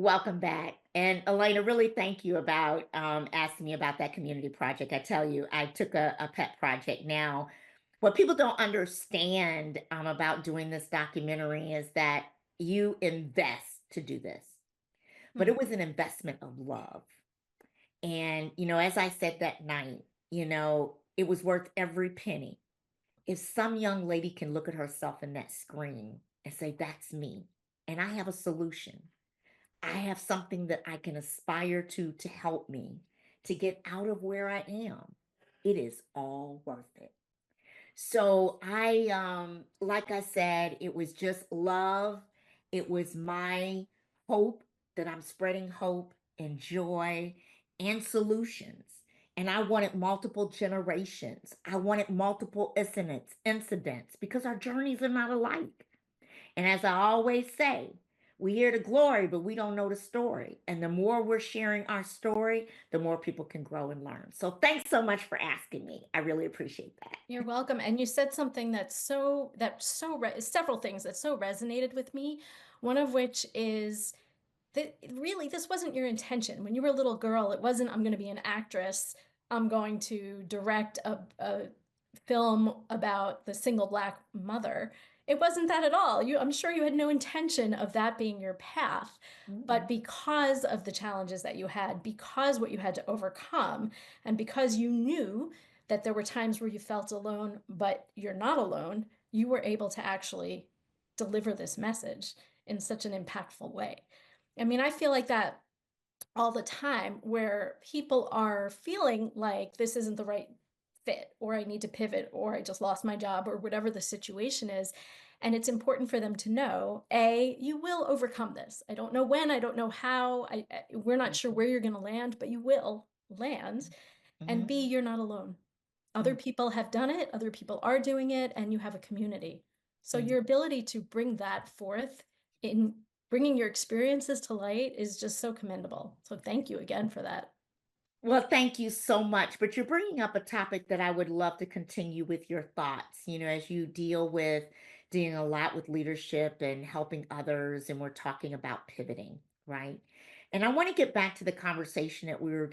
Welcome back. And Elena, really thank you about asking me about that community project. I tell you, I took a pet project now. What people don't understand about doing this documentary is that you invest to do this, but Mm. it was an investment of love. And, as I said that night, it was worth every penny. If some young lady can look at herself in that screen and say, that's me, and I have a solution. I have something that I can aspire to help me to get out of where I am. It is all worth it. So like I said, it was just love. It was my hope that I'm spreading hope and joy and solutions. And I wanted multiple generations. I wanted multiple incidents because our journeys are not alike. And as I always say, we hear the glory, but we don't know the story. And the more we're sharing our story, the more people can grow and learn. So thanks so much for asking me. I really appreciate that. You're welcome. And you said something several things that so resonated with me. One of which is that really this wasn't your intention. When you were a little girl, it wasn't, I'm going to be an actress. I'm going to direct a film about the single Black mother. It wasn't that at all. I'm sure you had no intention of that being your path. But Mm-mm. because of the challenges that you had, because what you had to overcome, and because you knew that there were times where you felt alone, but you're not alone, you were able to actually deliver this message in such an impactful way. I mean, I feel like that all the time where people are feeling like this isn't the right fit, or I need to pivot, or I just lost my job, or whatever the situation is. And it's important for them to know, A, you will overcome this. I don't know when, I don't know how, we're not sure where you're going to land, but you will land. And Mhm. B, you're not alone. Other Mhm. people have done it, other people are doing it, and you have a community. So Mhm. your ability to bring that forth in bringing your experiences to light is just so commendable. So thank you again for that. Well, thank you so much. But you're bringing up a topic that I would love to continue with your thoughts. As you dealing a lot with leadership and helping others, and we're talking about pivoting, right? And I want to get back to the conversation that we were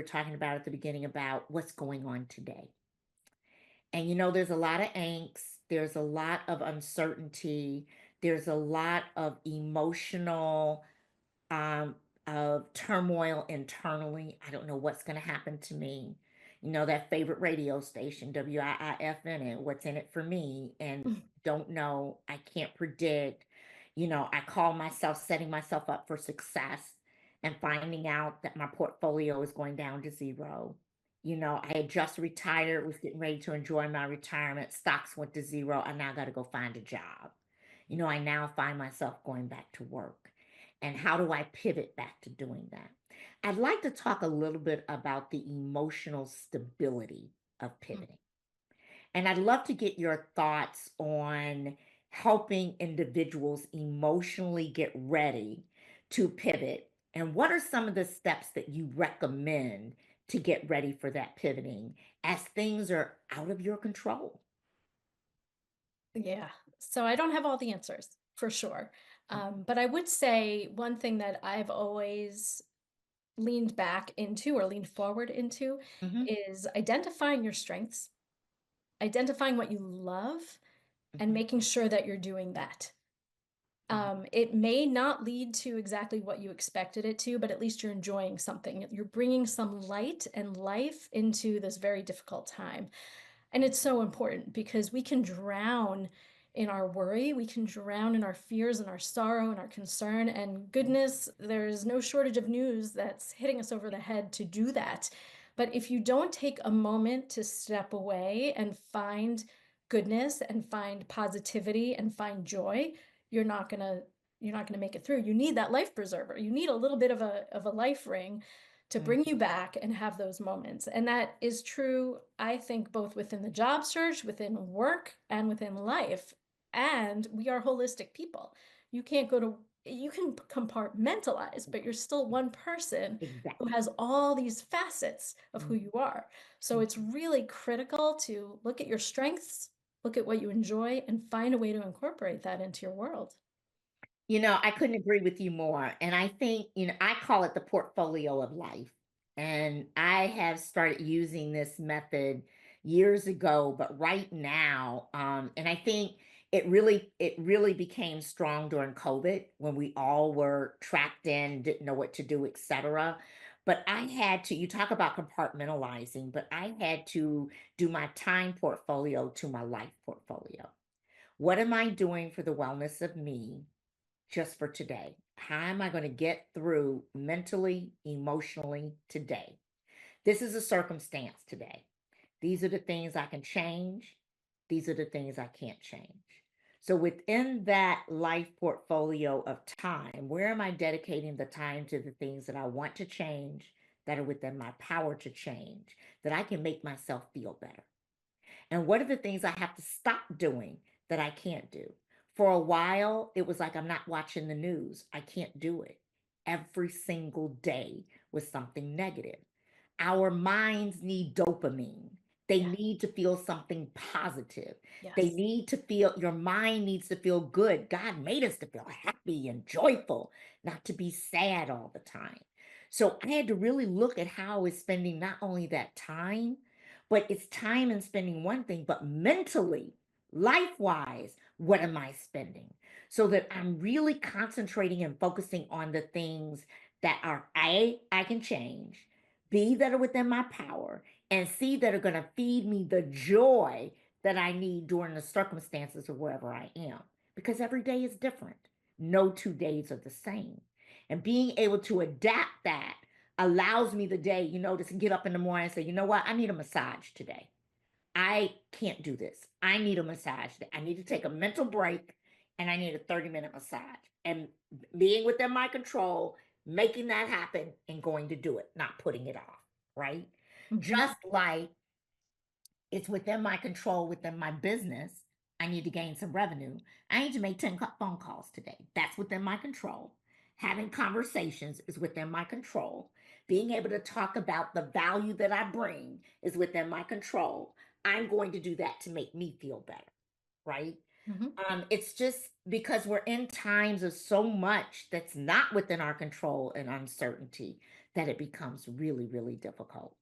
talking about at the beginning about what's going on today. And there's a lot of angst, there's a lot of uncertainty, there's a lot of emotional um, of turmoil internally. I don't know what's going to happen to me. That favorite radio station, WIIFN, and what's in it for me, and don't know. I can't predict. I call myself setting myself up for success and finding out that my portfolio is going down to zero. I had just retired, was getting ready to enjoy my retirement. Stocks went to zero. I now got to go find a job. I now find myself going back to work. And how do I pivot back to doing that? I'd like to talk a little bit about the emotional stability of pivoting. And I'd love to get your thoughts on helping individuals emotionally get ready to pivot. And what are some of the steps that you recommend to get ready for that pivoting as things are out of your control? Yeah. So I don't have all the answers for sure. But I would say one thing that I've always leaned back into or leaned forward into Mm-hmm. is identifying your strengths, identifying what you love, and Mm-hmm. making sure that you're doing that. It may not lead to exactly what you expected it to, but at least you're enjoying something. You're bringing some light and life into this very difficult time. And it's so important because we can drown in our worry, we can drown in our fears and our sorrow and our concern. And goodness, there's no shortage of news that's hitting us over the head to do that. But if you don't take a moment to step away and find goodness and find positivity and find joy, you're not gonna you're not gonna make it through. You need that life preserver. You need a little bit of a life ring to Mm-hmm. bring you back and have those moments. And that is true, I think, both within the job search, within work, and within life. And we are holistic people. You can't go to, you can compartmentalize, but you're still one person who Exactly. has all these facets of who Mm-hmm. you are. So it's really critical to look at your strengths, look at what you enjoy, and find a way to incorporate that into your world. I couldn't agree with you more. And I think, I call it the portfolio of life. And I have started using this method years ago, but right now, and I think it really became strong during COVID when we all were trapped in, didn't know what to do, etc. But I had to, you talk about compartmentalizing, but I had to do my time portfolio to my life portfolio. What am I doing for the wellness of me just for today? How am I going to get through mentally, emotionally today? This is a circumstance today. These are the things I can change. These are the things I can't change. So within that life portfolio of time, where am I dedicating the time to the things that I want to change, that are within my power to change, that I can make myself feel better? And what are the things I have to stop doing that I can't do? For a while, it was like I'm not watching the news. I can't do it. Every single day was something negative. Our minds need dopamine. They Yeah. need to feel something positive. They Yes. need to feel, your mind needs to feel good. God made us to feel happy and joyful, not to be sad all the time. So I had to really look at how I was spending not only that time, but it's time and spending one thing, but mentally, life wise, what am I spending? So that I'm really concentrating and focusing on the things that are I can change, B, that are within my power, and C, that are going to feed me the joy that I need during the circumstances of wherever I am. Because every day is different. No 2 days are the same. And being able to adapt that allows me the day, to get up in the morning and say, you know what, I need a massage today. I can't do this. I need a massage. I need to take a mental break and I need a 30-minute massage. And being within my control, making that happen and going to do it, not putting it off, right? Hmm. Just like it's within my control, within my business. I need to gain some revenue. I need to make 10 phone calls today. That's within my control. Having conversations is within my control. Being able to talk about the value that I bring is within my control. I'm going to do that to make me feel better, right? Hmm. It's just because we're in times of so much that's not within our control and uncertainty that it becomes really, really difficult,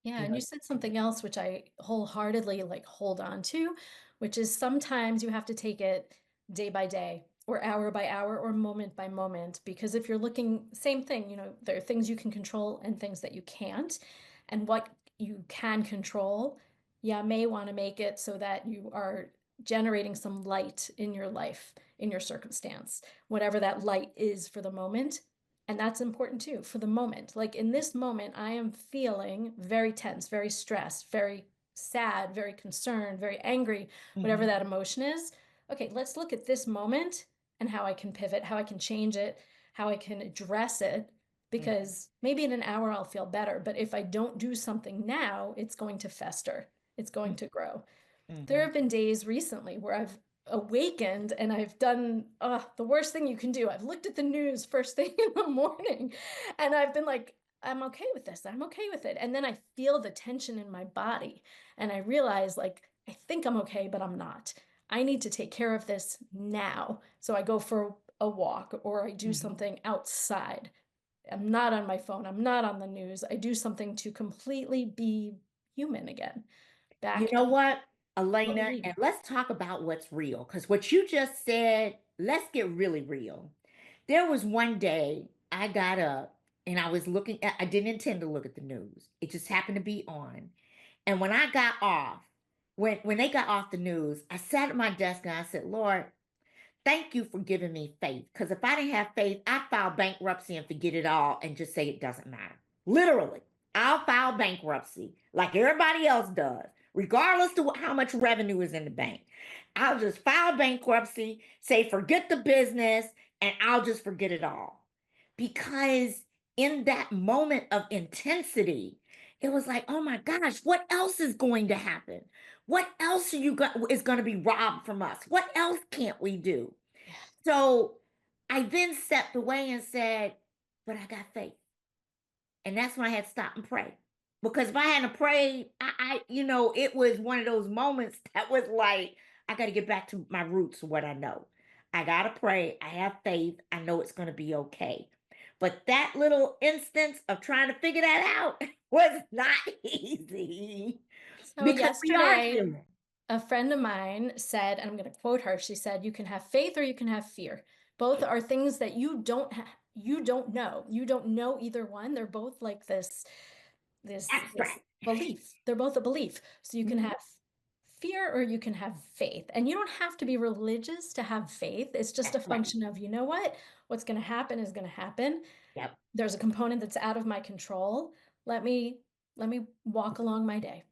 Yeah, you and know. you said something else which I wholeheartedly like hold on to, which is sometimes you have to take it day by day or hour by hour or moment by moment because if you're looking same thing, there are things you can control and things that you can't. And what you can control, yeah, may want to make it so that you are generating some light in your life, in your circumstance, whatever that light is for the moment. And that's important too for the moment. Like in this moment, I am feeling very tense, very stressed, very sad, very concerned, very angry, whatever Mhm. that emotion is. Okay, let's look at this moment and how I can pivot, how I can change it, how I can address it. Mhm. Because maybe in an hour I'll feel better. But if I don't do something now, it's going to fester, it's going to grow. There Mhm. have been days recently where I've awakened and I've done the worst thing you can do. I've looked at the news first thing in the morning and I've been like, I'm okay with this. I'm okay with it. And then I feel the tension in my body and I realize, like, I think I'm okay, but I'm not. I need to take care of this now. So I go for a walk or I do Mhm. something outside. I'm not on my phone. I'm not on the news. I do something to completely be human again, You back know to what, what we Elena? And need. let's talk about what's real. Because what you just said, let's get really real. There was one day I got up and I was looking at, I didn't intend to look at the news. It just happened to be on. And when I got off, when they got off the news, I sat at my desk and I said, Lord, thank you for giving me faith. Because if I didn't have faith, I'd file bankruptcy and forget it all and just say it doesn't matter. Literally, I'll file bankruptcy like everybody else does, regardless to how much revenue is in the bank. I'll just file bankruptcy, say forget the business, and I'll just forget it all. Because in that moment of intensity, it was like, oh my gosh, what else is going to happen? What else is going to be robbed from us? What else can't we do? Yeah. So I then stepped away and said, but I got faith. And that's when I had to stop and pray. Because if I hadn't prayed, it was one of those moments that was like, I got to get back to my roots, what I know. I got to pray. I have faith. I know it's going to be okay. But that little instance of trying to figure that out was not easy So because we are yesterday, human. a friend of mine said, and I'm going to quote her, she said, "You can have faith or you can have fear. Both are things that you don't know. You don't know either one. They're both like this Abstract. belief. They're both a belief. So you can Mhm. have fear or you can have faith. And you don't have to be religious to have faith. It's just a That's right. function of, you know what? What's going to happen is going to happen. Yep. There's a component that's out of my control. Let me let me walk along my day.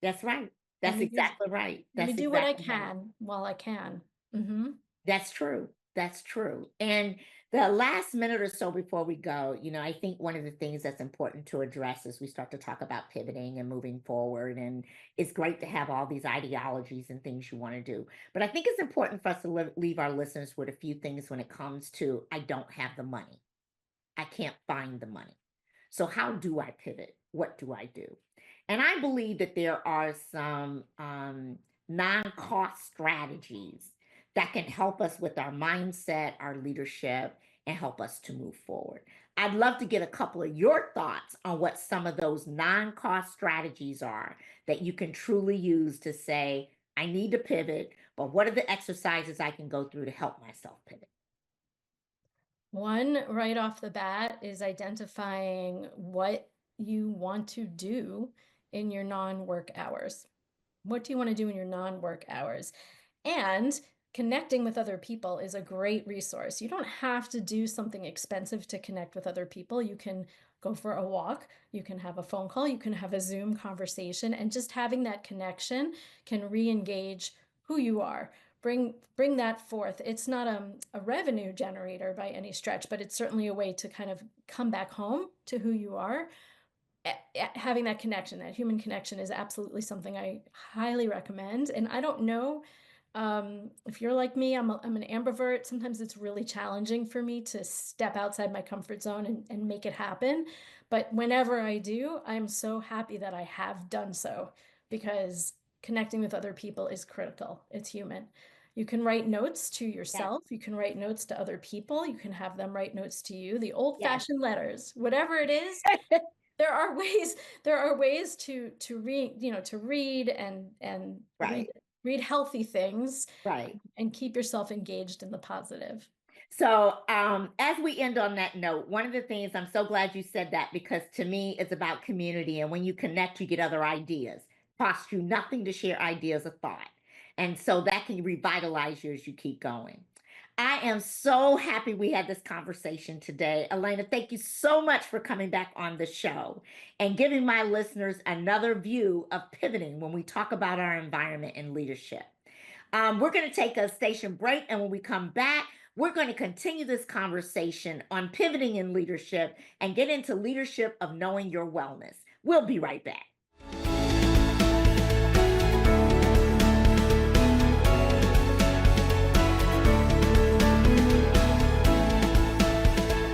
That's right. Let That's me do exactly right. let me That's do what I exactly right. can while I can. Mhm. That's true. That's true. And the last minute or so before we go, I think one of the things that's important to address as we start to talk about pivoting and moving forward, and it's great to have all these ideologies and things you want to do. But I think it's important for us to leave our listeners with a few things when it comes to I don't have the money. I can't find the money. So how do I pivot? What do I do? And I believe that there are some non-cost strategies that can help us with our mindset, our leadership, and help us to move forward. I'd love to get a couple of your thoughts on what some of those non-cost strategies are that you can truly use to say, I need to pivot, but what are the exercises I can go through to help myself pivot? One right off the bat is identifying what you want to do in your non-work hours. What do you want to do in your non-work hours? And connecting with other people is a great resource. You don't have to do something expensive to connect with other people. You can go for a walk, you can have a phone call, you can have a Zoom conversation, and just having that connection can re-engage who you are. Bring that forth. It's not a revenue generator by any stretch, but it's certainly a way to kind of come back home to who you are. Having that connection, that human connection, is absolutely something I highly recommend. And I don't know if you're like me, I'm an ambivert. Sometimes it's really challenging for me to step outside my comfort zone and make it happen. But whenever I do, I'm so happy that I have done so because connecting with other people is critical. It's human. You can write notes to Yes, yourself. You can write notes to other people. You can have them write notes to you. The yes. old-fashioned letters, whatever it is, there are ways to read, to read and Right, read healthy things right. and keep yourself engaged in the positive. So, as we end on that note, one of the things I'm so glad you said that because to me, it's about community. And when you connect, you get other ideas. Costs you nothing to share ideas or thought. And so that can revitalize you as you keep going. I am so happy we had this conversation today. Elena, thank you so much for coming back on the show and giving my listeners another view of pivoting when we talk about our environment and leadership. We're going to take a station break, and when we come back, we're going to continue this conversation on pivoting in leadership and get into leadership of knowing your wellness. We'll be right back.